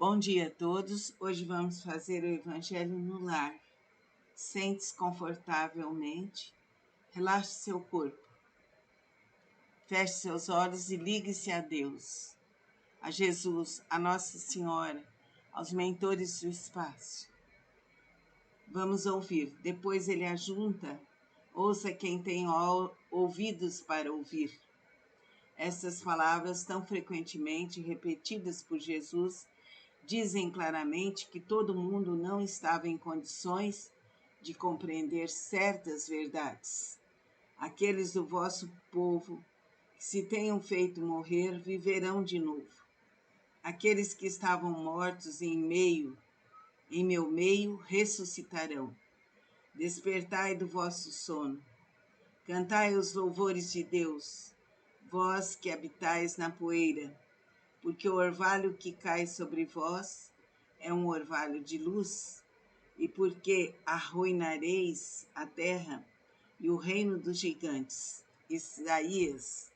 Bom dia a todos. Hoje vamos fazer o Evangelho no lar. Sente-se confortavelmente, relaxe seu corpo, feche seus olhos e ligue-se a Deus, a Jesus, a Nossa Senhora, aos mentores do espaço. Vamos ouvir, depois ele ajunta, ouça quem tem ouvidos para ouvir. Essas palavras tão frequentemente repetidas por Jesus dizem claramente que todo mundo não estava em condições de compreender certas verdades. Aqueles do vosso povo que se tenham feito morrer viverão de novo. Aqueles que estavam mortos em meu meio ressuscitarão. Despertai do vosso sono. Cantai os louvores de Deus, vós que habitais na poeira, porque o orvalho que cai sobre vós é um orvalho de luz, e porque arruinareis a terra e o reino dos gigantes. Isaías,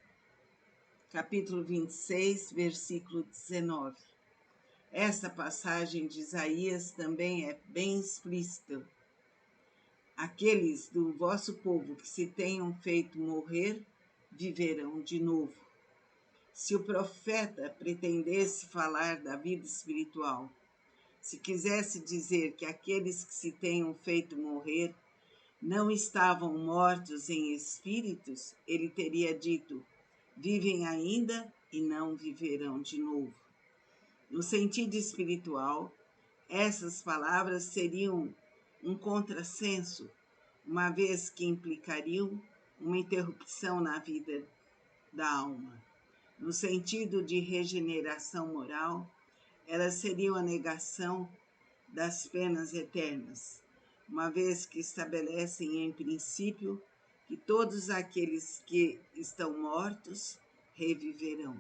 capítulo 26, versículo 19. Esta passagem de Isaías também é bem explícita. Aqueles do vosso povo que se tenham feito morrer, viverão de novo. Se o profeta pretendesse falar da vida espiritual, se quisesse dizer que aqueles que se tenham feito morrer não estavam mortos em espíritos, ele teria dito: vivem ainda e não viverão de novo. No sentido espiritual, essas palavras seriam um contrassenso, uma vez que implicariam uma interrupção na vida da alma. No sentido de regeneração moral, elas seriam a negação das penas eternas, uma vez que estabelecem em princípio que todos aqueles que estão mortos reviverão.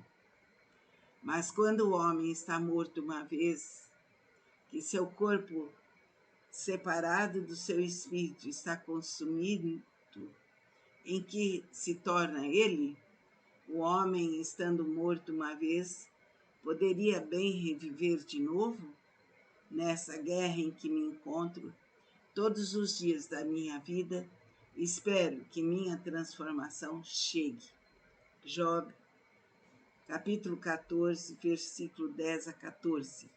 Mas quando o homem está morto uma vez, que seu corpo separado do seu espírito está consumido, em que se torna ele, o homem, estando morto uma vez, poderia bem reviver de novo? Nessa guerra em que me encontro todos os dias da minha vida, espero que minha transformação chegue. Job, capítulo 14, versículo 10 a 14.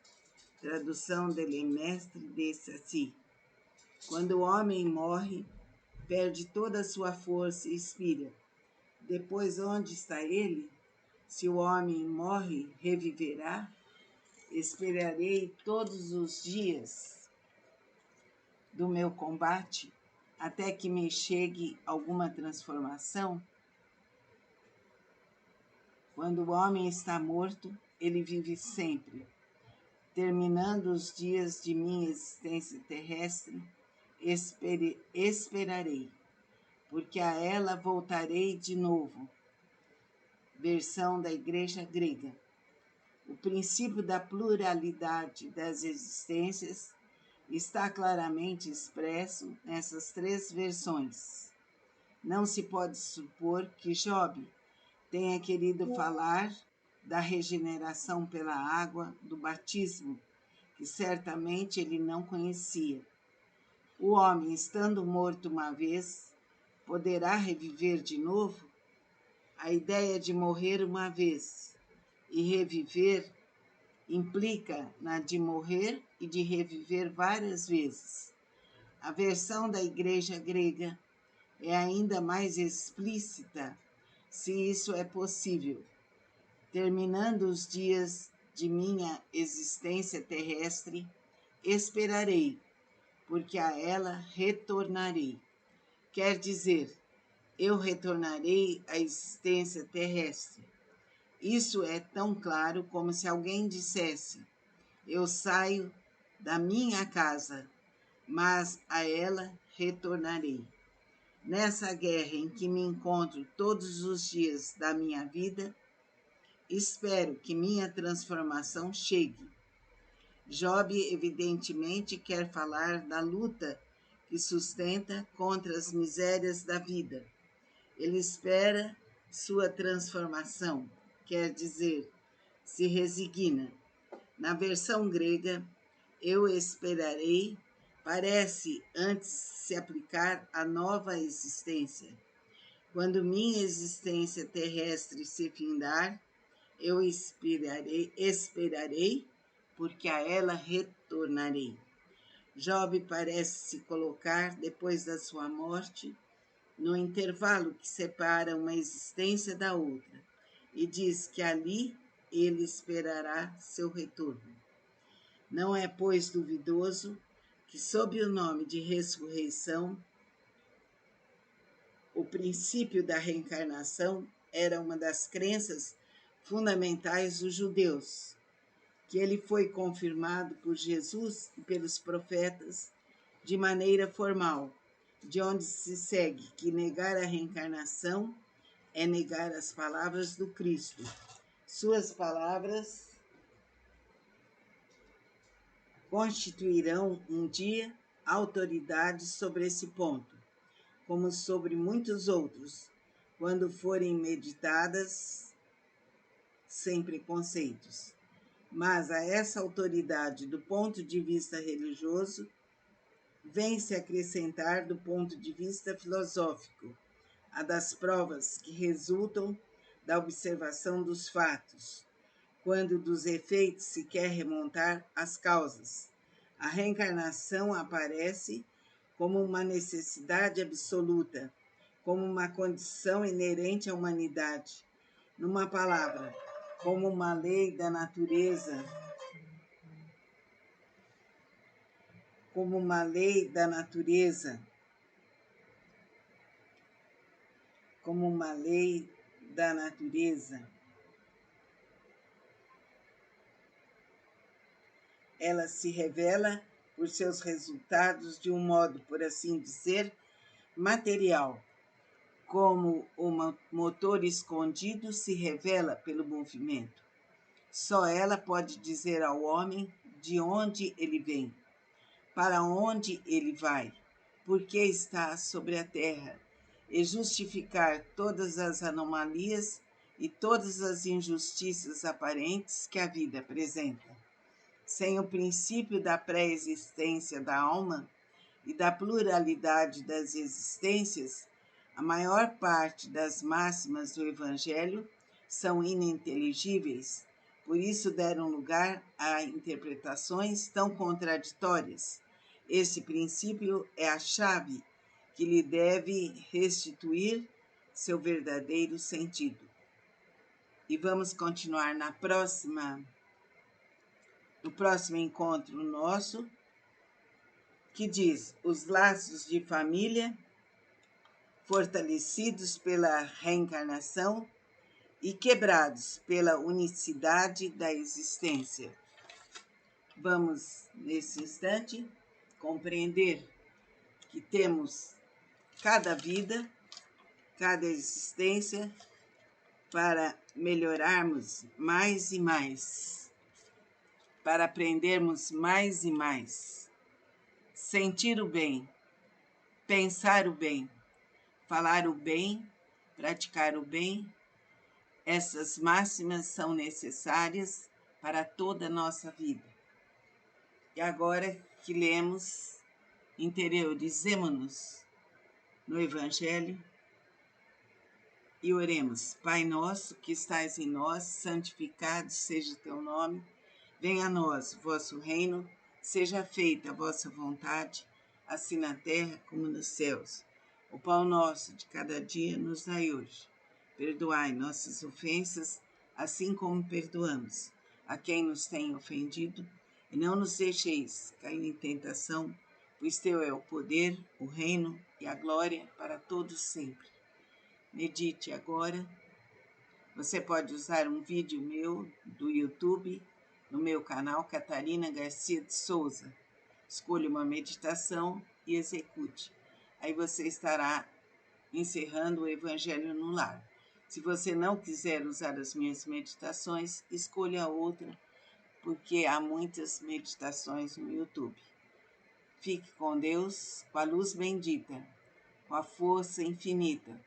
Tradução de Lemestre de Saci. Quando o homem morre, perde toda a sua força e expira. Depois, onde está ele? Se o homem morre, reviverá? Esperarei todos os dias do meu combate até que me chegue alguma transformação? Quando o homem está morto, ele vive sempre. Terminando os dias de minha existência terrestre, esperarei, porque a ela voltarei de novo. Versão da Igreja Grega. O princípio da pluralidade das existências está claramente expresso nessas três versões. Não se pode supor que Job tenha querido falar da regeneração pela água do batismo, que certamente ele não conhecia. O homem, estando morto uma vez, poderá reviver de novo? A ideia de morrer uma vez e reviver implica na de morrer e de reviver várias vezes. A versão da Igreja Grega é ainda mais explícita, se isso é possível. Terminando os dias de minha existência terrestre, esperarei, porque a ela retornarei. Quer dizer, eu retornarei à existência terrestre. Isso é tão claro como se alguém dissesse: eu saio da minha casa, mas a ela retornarei. Nessa guerra em que me encontro todos os dias da minha vida, espero que minha transformação chegue. Job evidentemente quer falar da luta que sustenta contra as misérias da vida. Ele espera sua transformação, quer dizer, se resigna. Na versão grega, eu esperarei, parece antes se aplicar à nova existência. Quando minha existência terrestre se findar, eu esperarei, porque a ela retornarei. Job parece se colocar, depois da sua morte, no intervalo que separa uma existência da outra, e diz que ali ele esperará seu retorno. Não é, pois, duvidoso que, sob o nome de ressurreição, o princípio da reencarnação era uma das crenças fundamentais dos judeus, que ele foi confirmado por Jesus e pelos profetas de maneira formal, de onde se segue que negar a reencarnação é negar as palavras do Cristo. Suas palavras constituirão um dia autoridade sobre esse ponto, como sobre muitos outros, quando forem meditadas sem preconceitos. Mas a essa autoridade, do ponto de vista religioso, vem-se acrescentar do ponto de vista filosófico, a das provas que resultam da observação dos fatos, quando dos efeitos se quer remontar às causas. A reencarnação aparece como uma necessidade absoluta, como uma condição inerente à humanidade. Numa palavra, como uma lei da natureza, como uma lei da natureza, como uma lei da natureza. Ela se revela por seus resultados de um modo, por assim dizer, material, como o motor escondido se revela pelo movimento. Só ela pode dizer ao homem de onde ele vem, para onde ele vai, por que está sobre a terra, e justificar todas as anomalias e todas as injustiças aparentes que a vida apresenta. Sem o princípio da pré-existência da alma e da pluralidade das existências, a maior parte das máximas do Evangelho são ininteligíveis, por isso deram lugar a interpretações tão contraditórias. Esse princípio é a chave que lhe deve restituir seu verdadeiro sentido. E vamos continuar no próximo encontro nosso, que diz: os laços de família fortalecidos pela reencarnação e quebrados pela unicidade da existência. Vamos, nesse instante, compreender que temos cada vida, cada existência, para melhorarmos mais e mais, para aprendermos mais e mais, sentir o bem, pensar o bem, falar o bem, praticar o bem. Essas máximas são necessárias para toda a nossa vida. E agora que lemos, interiorizemo-nos no Evangelho e oremos. Pai nosso que estais em nós, santificado seja o teu nome. Venha a nós o vosso reino, seja feita a vossa vontade, assim na terra como nos céus. O pão nosso de cada dia nos dai hoje. Perdoai nossas ofensas, assim como perdoamos a quem nos tem ofendido, e não nos deixeis cair em tentação, pois teu é o poder, o reino e a glória para todos sempre. Medite agora. Você pode usar um vídeo meu do YouTube, no meu canal Catarina Garcia de Souza. Escolha uma meditação e execute. Aí você estará encerrando o Evangelho no Lar. Se você não quiser usar as minhas meditações, escolha outra, porque há muitas meditações no YouTube. Fique com Deus, com a luz bendita, com a força infinita.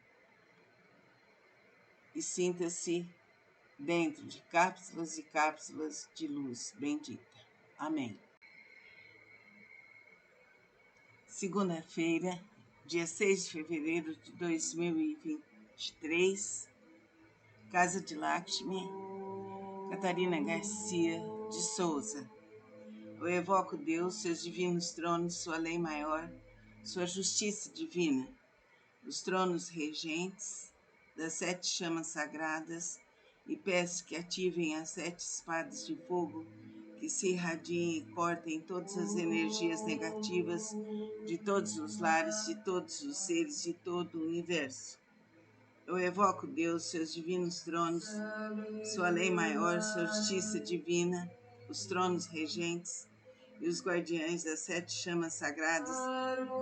E sinta-se dentro de cápsulas e cápsulas de luz bendita. Amém. Segunda-feira, dia 6 de fevereiro de 2023, Casa de Lakshmi, Catarina Garcia de Souza. Eu evoco Deus, seus divinos tronos, sua lei maior, sua justiça divina, os tronos regentes das 7 chamas sagradas, e peço que ativem as 7 espadas de fogo, que se irradiem e cortem todas as energias negativas de todos os lares, de todos os seres, de todo o universo. Eu evoco Deus, seus divinos tronos, sua lei maior, sua justiça divina, os tronos regentes e os guardiães das 7 chamas sagradas,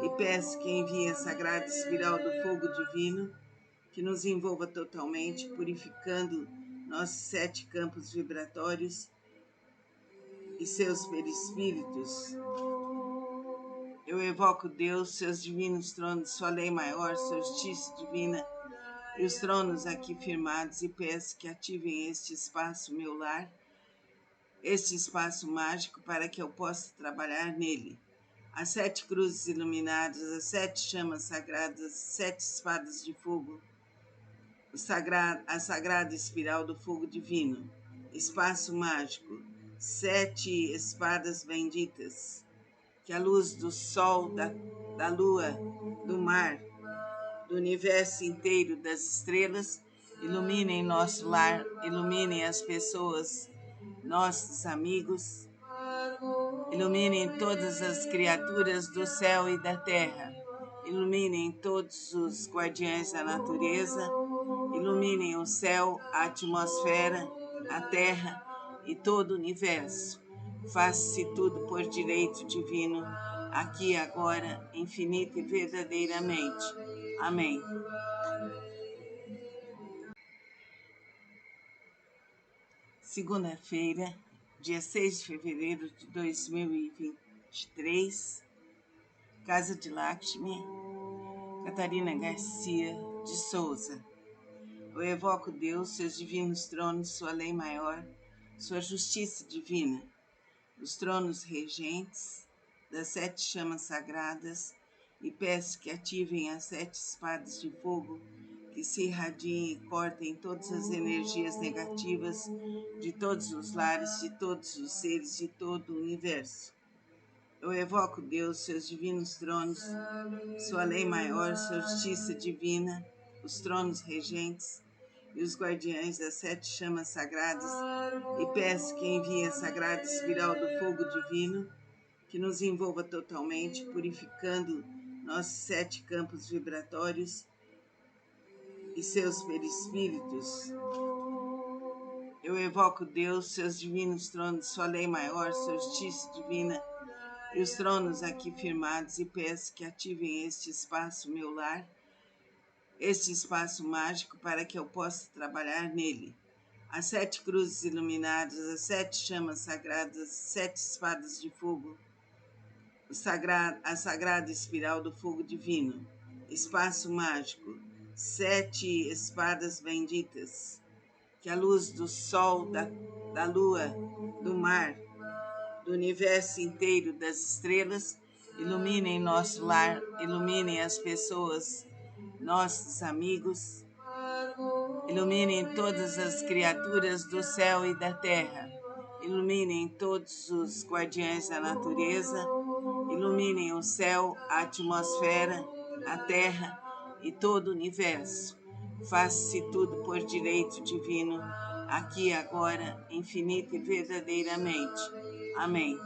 e peço que envie a sagrada espiral do fogo divino, que nos envolva totalmente, purificando nossos 7 campos vibratórios e seus perispíritos. Eu evoco Deus, seus divinos tronos, sua lei maior, sua justiça divina e os tronos aqui firmados, e peço que ativem este espaço, meu lar, este espaço mágico, para que eu possa trabalhar nele. As 7 cruzes iluminadas, as 7 chamas sagradas, as 7 espadas de fogo, a sagrada espiral do fogo divino, espaço mágico, 7 espadas benditas, que a luz do sol, da lua, do mar, do universo inteiro, das estrelas, iluminem nosso lar, iluminem as pessoas, nossos amigos, iluminem todas as criaturas do céu e da terra, iluminem todos os guardiães da natureza, iluminem o céu, a atmosfera, a terra e todo o universo. Faça-se tudo por direito divino, aqui e agora, infinita e verdadeiramente. Amém. Segunda-feira, dia 6 de fevereiro de 2023, Casa de Lakshmi, Catarina Garcia de Souza. Eu evoco Deus, seus divinos tronos, sua lei maior, sua justiça divina, os tronos regentes das 7 chamas sagradas, e peço que ativem as 7 espadas de fogo, que se irradiem e cortem todas as energias negativas de todos os lares, de todos os seres, de todo o universo. Eu evoco Deus, seus divinos tronos, sua lei maior, sua justiça divina, os tronos regentes e os guardiães das 7 chamas sagradas, e peço que envie a sagrada espiral do fogo divino, que nos envolva totalmente, purificando nossos 7 campos vibratórios e seus perispíritos. Eu evoco Deus, seus divinos tronos, sua lei maior, sua justiça divina e os tronos aqui firmados, e peço que ativem este espaço, meu lar, este espaço mágico, para que eu possa trabalhar nele. As 7 cruzes iluminadas, as 7 chamas sagradas, as 7 espadas de fogo, a sagrada espiral do fogo divino, espaço mágico, 7 espadas benditas, que a luz do sol, da lua, do mar, do universo inteiro, das estrelas, iluminem nosso lar, iluminem as pessoas, nossos amigos, iluminem todas as criaturas do céu e da terra, iluminem todos os guardiães da natureza, iluminem o céu, a atmosfera, a terra e todo o universo. Faça-se tudo por direito divino, aqui e agora, infinita e verdadeiramente. Amém.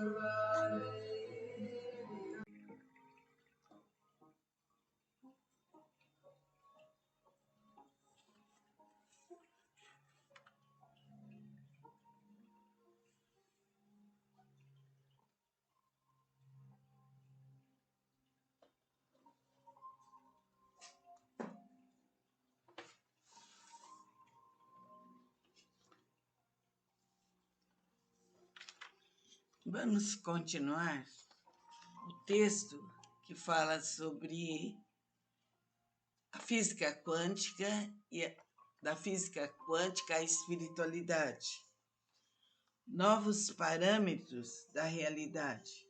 Vamos continuar o texto que fala sobre a física quântica e da física quântica à espiritualidade, novos parâmetros da realidade.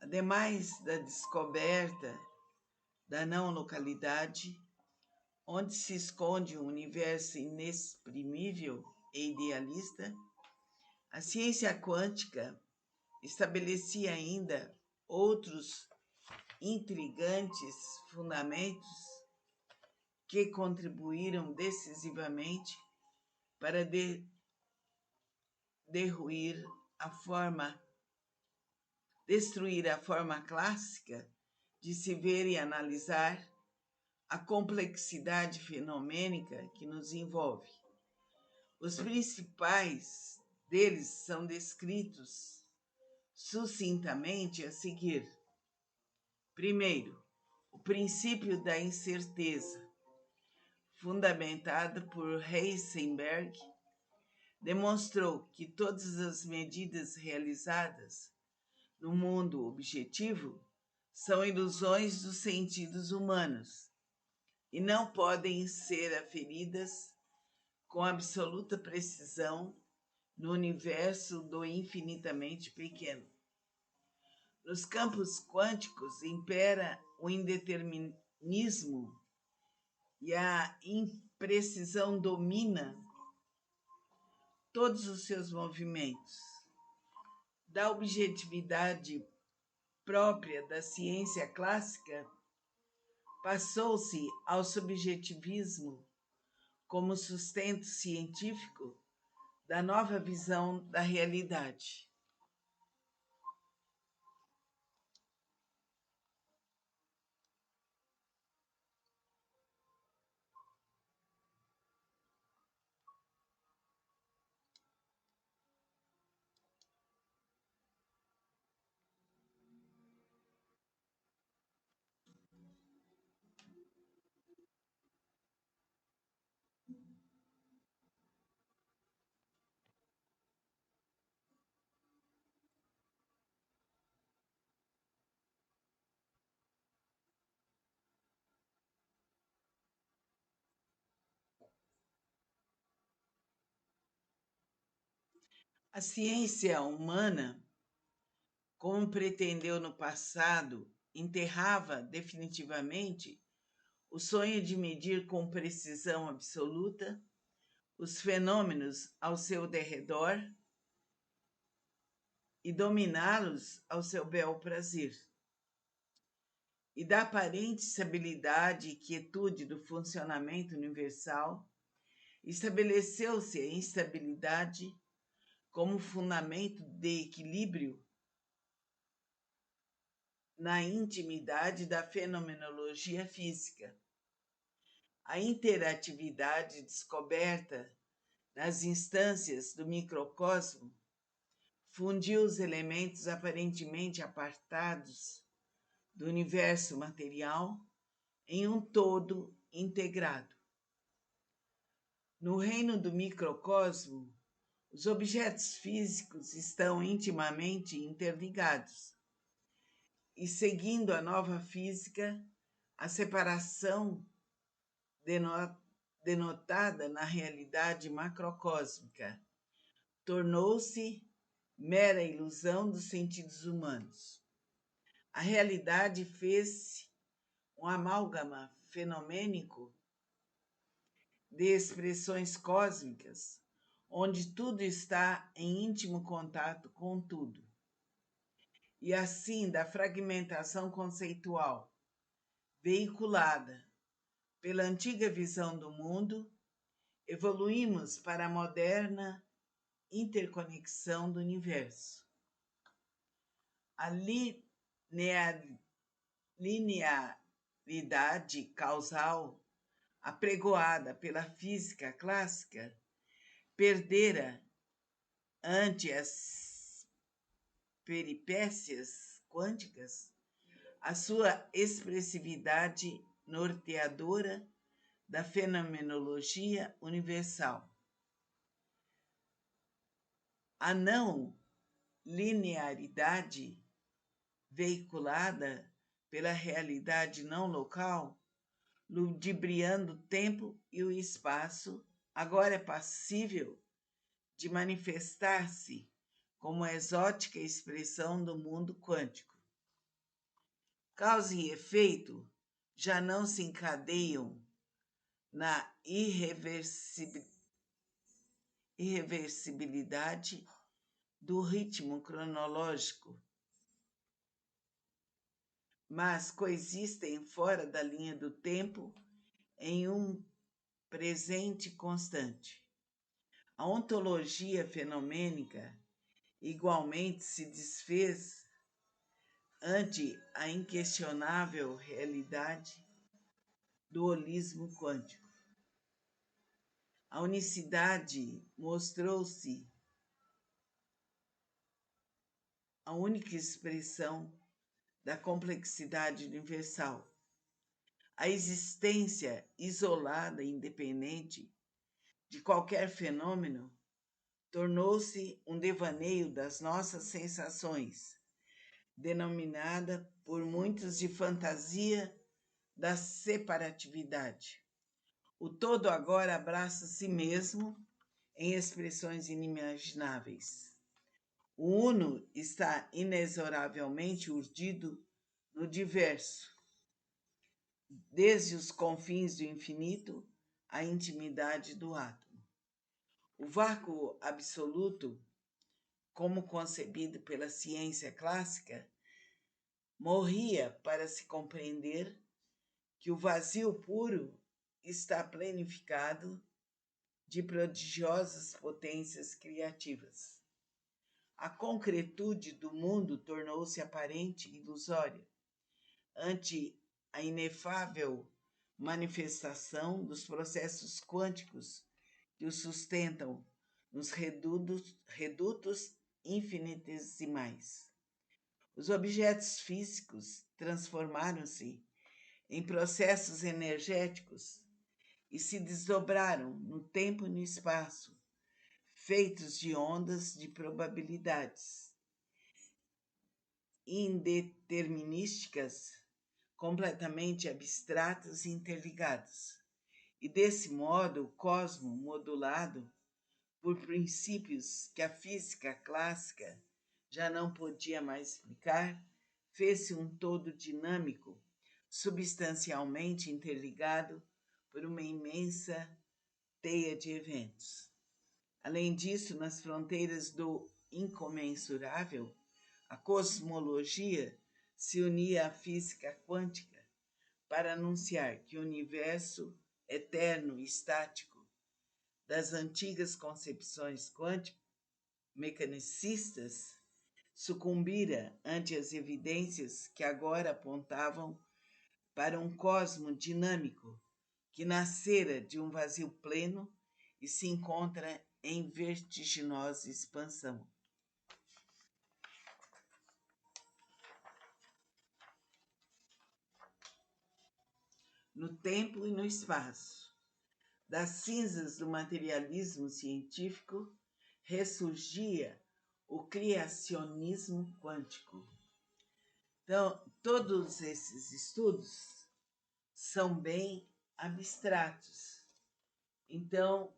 Ademais da descoberta da não localidade, onde se esconde um universo inexprimível e idealista, a ciência quântica estabelecia ainda outros intrigantes fundamentos que contribuíram decisivamente para destruir a forma clássica de se ver e analisar a complexidade fenomênica que nos envolve. Os principais deles são descritos sucintamente a seguir. Primeiro, o princípio da incerteza, fundamentado por Heisenberg, demonstrou que todas as medidas realizadas no mundo objetivo são ilusões dos sentidos humanos e não podem ser aferidas com absoluta precisão no universo do infinitamente pequeno. Nos campos quânticos impera o indeterminismo e a imprecisão domina todos os seus movimentos. Da objetividade própria da ciência clássica, passou-se ao subjetivismo como sustento científico da nova visão da realidade. A ciência humana, como pretendeu no passado, enterrava definitivamente o sonho de medir com precisão absoluta os fenômenos ao seu derredor e dominá-los ao seu bel prazer. E da aparente estabilidade e quietude do funcionamento universal, estabeleceu-se a instabilidade como fundamento de equilíbrio na intimidade da fenomenologia física. A interatividade descoberta nas instâncias do microcosmo fundiu os elementos aparentemente apartados do universo material em um todo integrado. No reino do microcosmo, os objetos físicos estão intimamente interligados. E seguindo a nova física, a separação denotada na realidade macrocósmica tornou-se mera ilusão dos sentidos humanos. A realidade fez-se um amálgama fenomênico de expressões cósmicas, onde tudo está em íntimo contato com tudo. E assim, da fragmentação conceitual veiculada pela antiga visão do mundo, evoluímos para a moderna interconexão do universo. A linearidade causal apregoada pela física clássica perdera ante as peripécias quânticas a sua expressividade norteadora da fenomenologia universal. A não linearidade veiculada pela realidade não local ludibriando o tempo e o espaço, agora é passível de manifestar-se como exótica expressão do mundo quântico. Causa e efeito já não se encadeiam na irreversibilidade do ritmo cronológico, mas coexistem fora da linha do tempo em um presente constante. A ontologia fenomênica igualmente se desfez ante a inquestionável realidade do holismo quântico. A unicidade mostrou-se a única expressão da complexidade universal. A existência isolada e independente de qualquer fenômeno tornou-se um devaneio das nossas sensações, denominada por muitos de fantasia da separatividade. O todo agora abraça a si mesmo em expressões inimagináveis. O uno está inexoravelmente urdido no diverso, desde os confins do infinito à intimidade do átomo. O vácuo absoluto, como concebido pela ciência clássica, morria para se compreender que o vazio puro está plenificado de prodigiosas potências criativas. A concretude do mundo tornou-se aparente e ilusória ante a inefável manifestação dos processos quânticos que o sustentam nos redutos infinitesimais. Os objetos físicos transformaram-se em processos energéticos e se desdobraram no tempo e no espaço, feitos de ondas de probabilidades indeterminísticas, completamente abstratas e interligadas. E desse modo, o cosmo, modulado por princípios que a física clássica já não podia mais explicar, fez-se um todo dinâmico, substancialmente interligado por uma imensa teia de eventos. Além disso, nas fronteiras do incomensurável, a cosmologia se unia à física quântica para anunciar que o universo eterno e estático das antigas concepções quântico-mecanicistas sucumbira ante as evidências que agora apontavam para um cosmo dinâmico que nascera de um vazio pleno e se encontra em vertiginosa expansão. No tempo e no espaço, das cinzas do materialismo científico, ressurgia o criacionismo quântico. Então, todos esses estudos são bem abstratos. Então,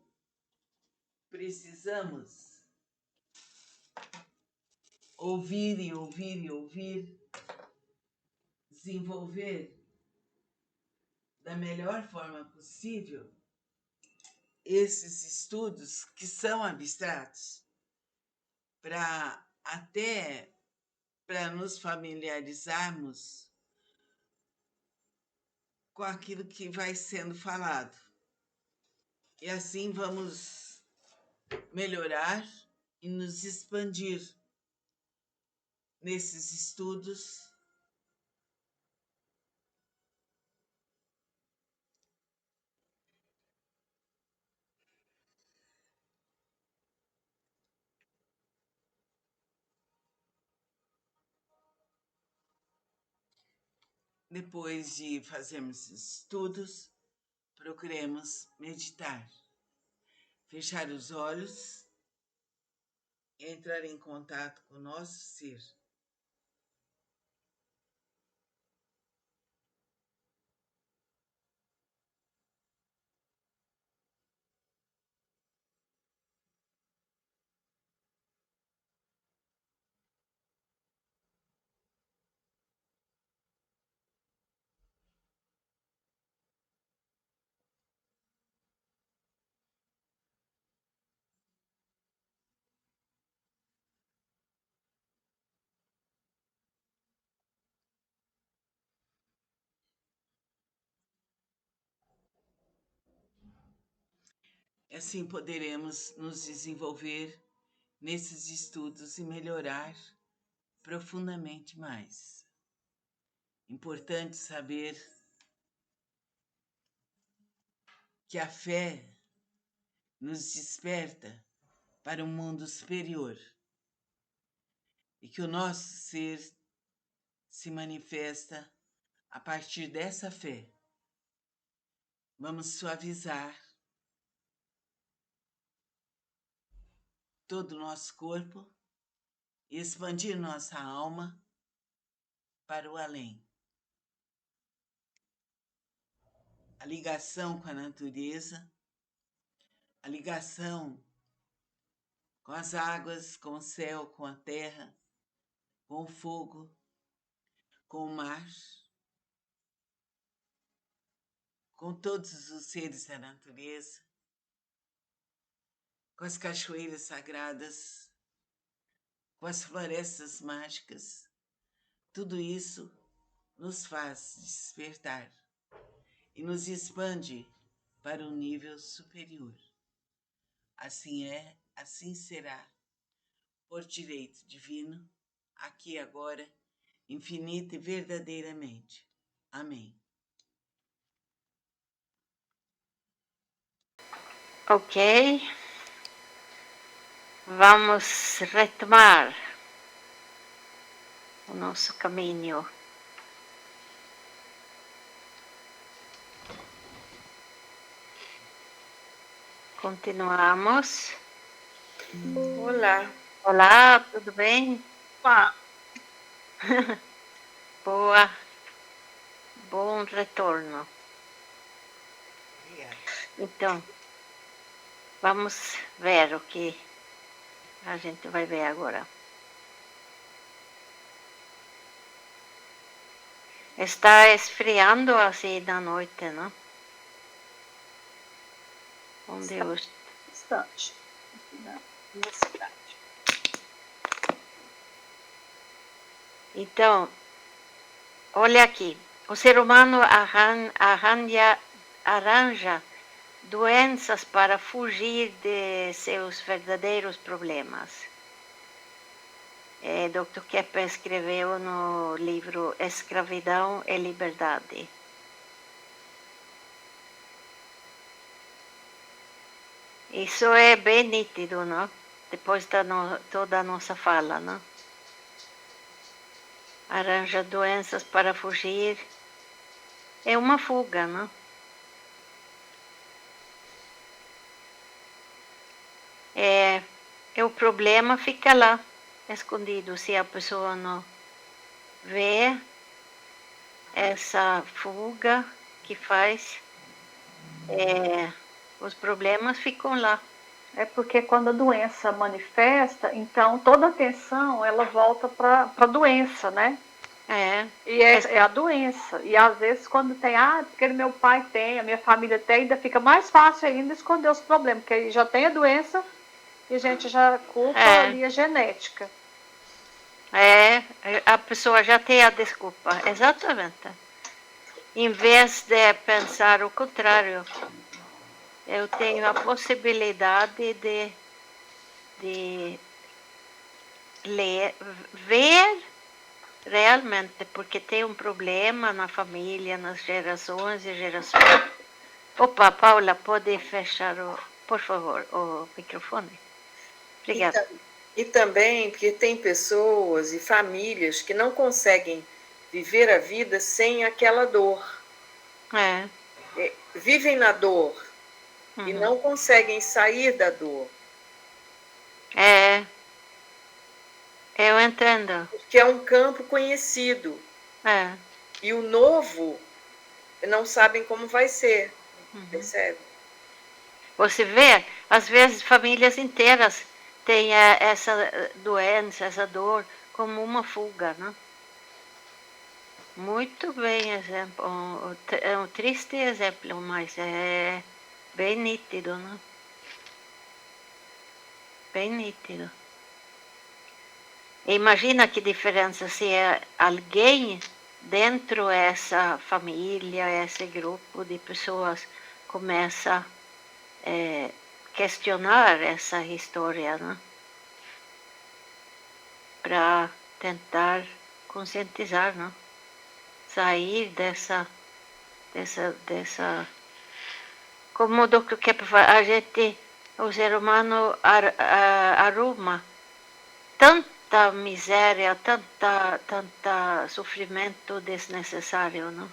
precisamos ouvir e ouvir e ouvir, desenvolver da melhor forma possível esses estudos que são abstratos, para nos familiarizarmos com aquilo que vai sendo falado. E assim vamos melhorar e nos expandir nesses estudos depois de fazermos estudos, procuremos meditar, fechar os olhos e entrar em contato com o nosso ser. Assim poderemos nos desenvolver nesses estudos e melhorar profundamente mais. Importante saber que a fé nos desperta para um mundo superior e que o nosso ser se manifesta a partir dessa fé. Vamos suavizar todo o nosso corpo e expandir nossa alma para o além. A ligação com a natureza, a ligação com as águas, com o céu, com a terra, com o fogo, com o mar, com todos os seres da natureza, com as cachoeiras sagradas, com as florestas mágicas. Tudo isso nos faz despertar e nos expande para um nível superior. Assim é, assim será, por direito divino, aqui e agora, infinita e verdadeiramente. Amém. Ok. Vamos retomar o nosso caminho. Continuamos. Olá. Olá, tudo bem? Olá. Boa. Bom retorno. Obrigada. Então, vamos ver o que a gente vai ver agora. Está esfriando assim na noite, não? Onde eu estou? Bastante. Na minha cidade. Então, olha aqui. O ser humano arranja doenças para fugir de seus verdadeiros problemas. Dr. Kepper escreveu no livro Escravidão e Liberdade. Isso é bem nítido, não? Depois da toda a nossa fala, não? Arranja doenças para fugir. É uma fuga, não? O problema fica lá, escondido, se a pessoa não vê essa fuga que faz, os problemas ficam lá. É porque quando a doença manifesta, então toda a atenção ela volta para a doença, né? E é a doença. E às vezes quando tem, porque meu pai tem, a minha família tem, ainda fica mais fácil ainda esconder os problemas, porque aí já tem a doença e a gente já culpa ali a genética. A pessoa já tem a desculpa, exatamente. Em vez de pensar o contrário, eu tenho a possibilidade de ver realmente, porque tem um problema na família, nas gerações e gerações. Opa, Paula, pode fechar, por favor, o microfone? Obrigada. E também porque tem pessoas e famílias que não conseguem viver a vida sem aquela dor. Vivem na dor e não conseguem sair da dor. Eu entendo. Porque é um campo conhecido. E o novo não sabem como vai ser. Percebe? Você vê, às vezes, famílias inteiras têm essa doença, essa dor, como uma fuga, né? Muito bem, exemplo. É um triste exemplo, mas é bem nítido, né? Bem nítido. Imagina que diferença se alguém dentro dessa família, esse grupo de pessoas começa a questionar essa história, né? Para tentar conscientizar, né? Sair dessa como o Dr. Kepler fala, o ser humano arruma tanta miséria, tanta sofrimento desnecessário, não?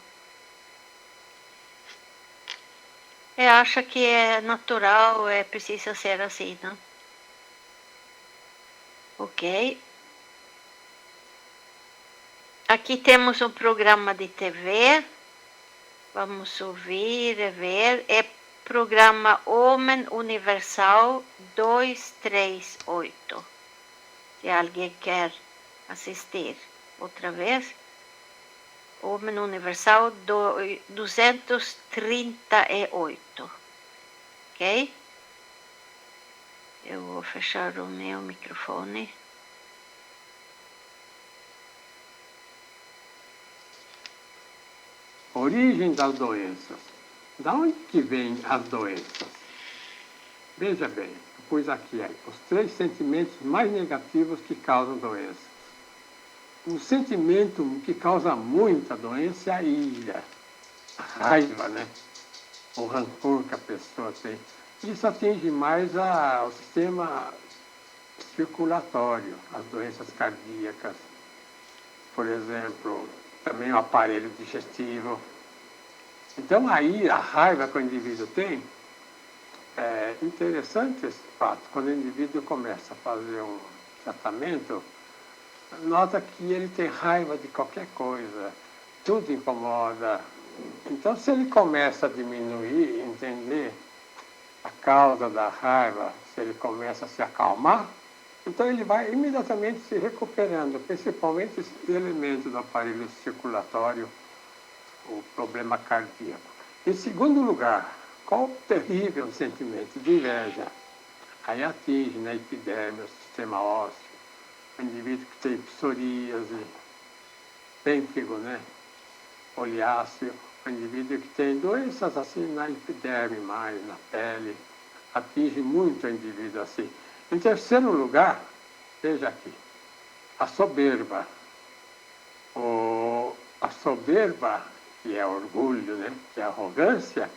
E acha que é natural, precisa ser assim, não? Ok. Aqui temos um programa de TV. Vamos ouvir e ver. É programa Homem Universal 238. Se alguém quer assistir outra vez. Homem Universal 238. Ok? Eu vou fechar o meu microfone. Origem das doenças. Da onde que vêm as doenças? Veja bem, eu pus aqui os 3 sentimentos mais negativos que causam doenças. O sentimento que causa muita doença é a ira, a raiva, né? O rancor que a pessoa tem. Isso atinge mais o sistema circulatório, as doenças cardíacas, por exemplo, também o aparelho digestivo. Então, aí, a raiva que o indivíduo tem, é interessante esse fato. Quando o indivíduo começa a fazer um tratamento, nota que ele tem raiva de qualquer coisa, tudo incomoda. Então, se ele começa a diminuir, entender a causa da raiva, se ele começa a se acalmar, então ele vai imediatamente se recuperando, principalmente esse elemento do aparelho circulatório, o problema cardíaco. Em segundo lugar, qual o terrível sentimento de inveja? Aí atinge na epiderme, o sistema ósseo, o indivíduo que tem psoríase, pênfigo, né? Oliáceo, o indivíduo que tem doenças assim na epiderme mais, na pele, atinge muito o indivíduo assim. Em terceiro lugar, veja aqui, a soberba. A soberba, que é orgulho, né? Que é arrogância,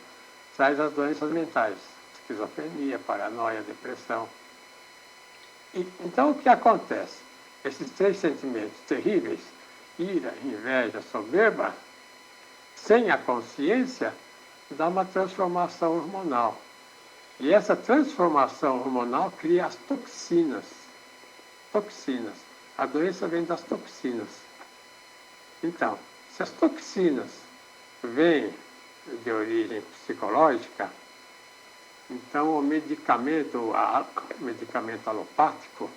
traz as doenças mentais, esquizofrenia, paranoia, depressão. Então, o que acontece? Esses 3 sentimentos terríveis, ira, inveja, soberba, sem a consciência, dá uma transformação hormonal. E essa transformação hormonal cria as toxinas. Toxinas. A doença vem das toxinas. Então, se as toxinas vêm de origem psicológica, então o medicamento alopático,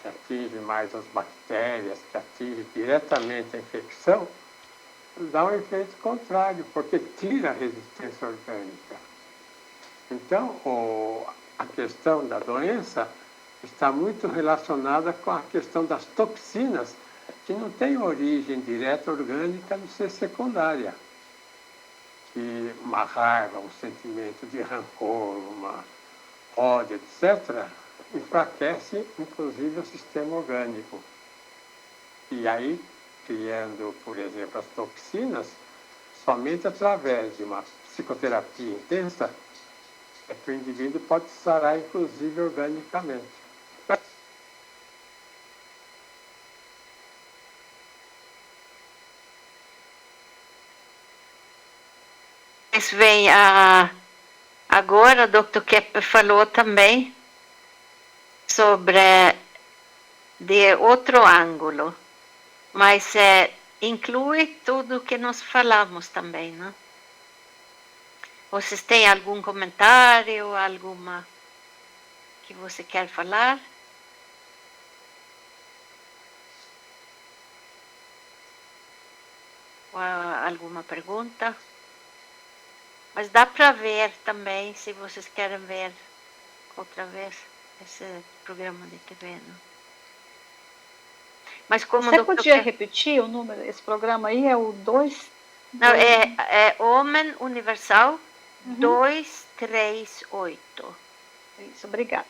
que atinge mais as bactérias, que atinge diretamente a infecção, dá um efeito contrário, porque tira a resistência orgânica. Então, a questão da doença está muito relacionada com a questão das toxinas, que não tem origem direta orgânica, não ser secundária. Que uma raiva, um sentimento de rancor, uma ódio, etc., enfraquece, inclusive, o sistema orgânico. E aí, criando, por exemplo, as toxinas, somente através de uma psicoterapia intensa, é que o indivíduo pode sarar, inclusive, organicamente. Vem agora, o Dr. Kepler falou também sobre de outro ângulo, mas inclui tudo o que nós falamos também, né? Vocês têm algum comentário, alguma que você quer falar? Ou alguma pergunta? Mas dá para ver também, se vocês querem ver outra vez esse programa de TV, não? Mas como você podia repetir o número? Esse programa aí é o 2... Não, é Homem Universal 238. Isso, obrigada.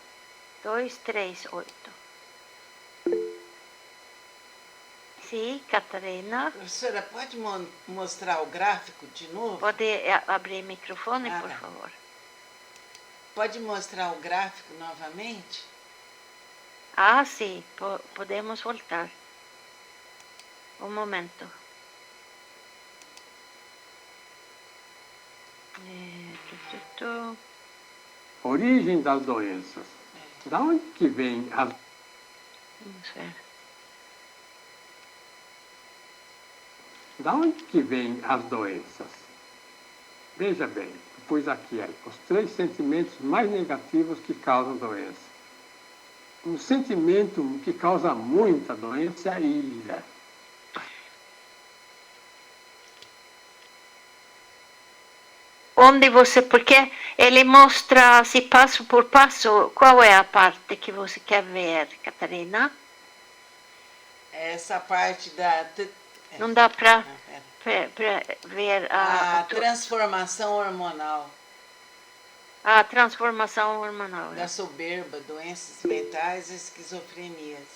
238. Sim, Catarina. Professora, pode mostrar o gráfico de novo? Pode abrir o microfone, por favor? Pode mostrar o gráfico novamente? Ah, sim, podemos voltar. Um momento. Origem das doenças. Da onde que vem as... Vamos ver. Da onde que vem as doenças? Veja bem, pus aqui os 3 sentimentos mais negativos que causam doença. Um sentimento que causa muita doença é a ira. Onde você, porque ele mostra assim, passo por passo, qual é a parte que você quer ver, Catarina? Essa parte da... Não dá para ver a transformação hormonal. A transformação hormonal. Da soberba, doenças mentais e esquizofrenias.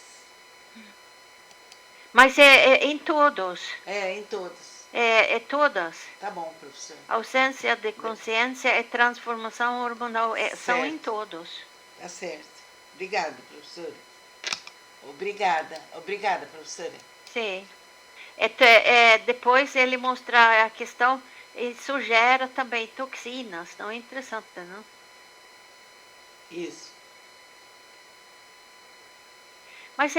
Mas é em todos. Em todos. É todas. Tá bom, professor. Ausência de consciência e transformação hormonal são em todos. Tá certo. Obrigada, professora. Obrigada, professora. Sim. Depois ele mostra a questão, isso gera também toxinas, não é interessante, não? Isso. Mas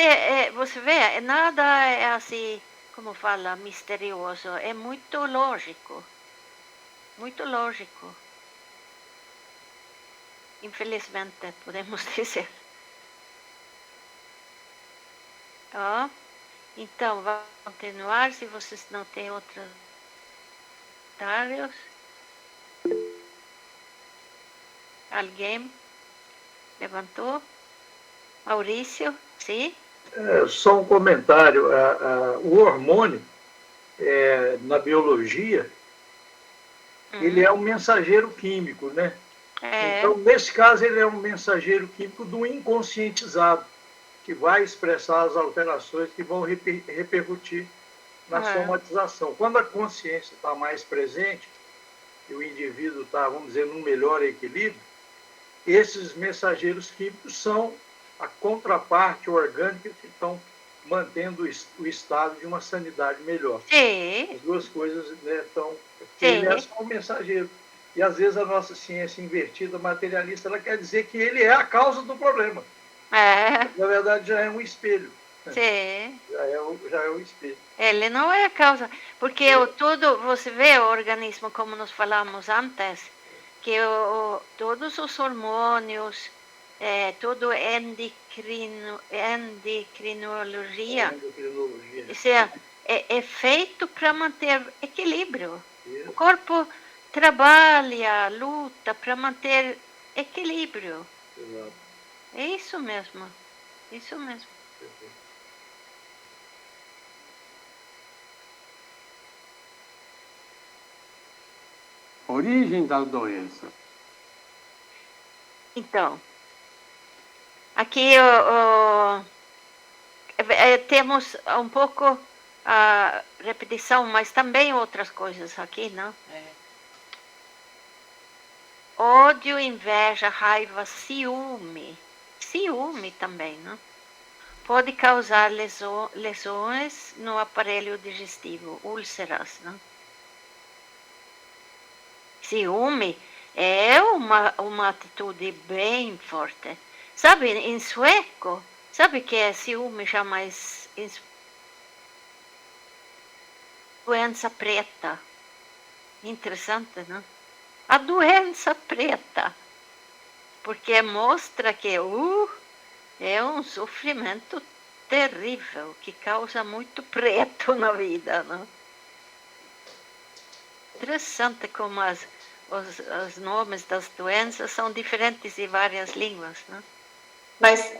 você vê, nada é assim, como fala, misterioso, é muito lógico. Muito lógico. Infelizmente, podemos dizer. Ó. Então, vamos continuar, se vocês não têm outros comentários. Alguém levantou? Maurício, sim? Só um comentário. O hormônio, na biologia, ele é um mensageiro químico, né? Então, nesse caso, ele é um mensageiro químico do inconscientizado, que vai expressar as alterações que vão repercutir na somatização. Quando a consciência está mais presente, e o indivíduo está, vamos dizer, num melhor equilíbrio, esses mensageiros químicos são a contraparte orgânica que estão mantendo o estado de uma sanidade melhor. Sim. As duas coisas, né, estão... Ele é só um mensageiro. E, às vezes, a nossa ciência invertida, materialista, ela quer dizer que ele é a causa do problema. Na verdade, já é um espelho. Sim. Já é um espelho. Ele não é a causa, porque tudo, você vê o organismo, como nós falamos antes, que todos os hormônios, tudo endocrinologia, é feito para manter equilíbrio. Isso. O corpo trabalha, luta para manter equilíbrio. Exato. É isso mesmo. Isso mesmo. Origem das doenças. Então, aqui temos um pouco a repetição, mas também outras coisas aqui, não? Ódio, inveja, raiva, ciúme. Ciúme também, não? Pode causar lesões no aparelho digestivo, úlceras, não? Ciúme é uma atitude bem forte. Sabe, em sueco, sabe que é ciúme chama doença preta. Interessante, não? A doença preta. Porque mostra que é um sofrimento terrível que causa muito preto na vida, não? Interessante como os nomes das doenças são diferentes em várias línguas, não? Mas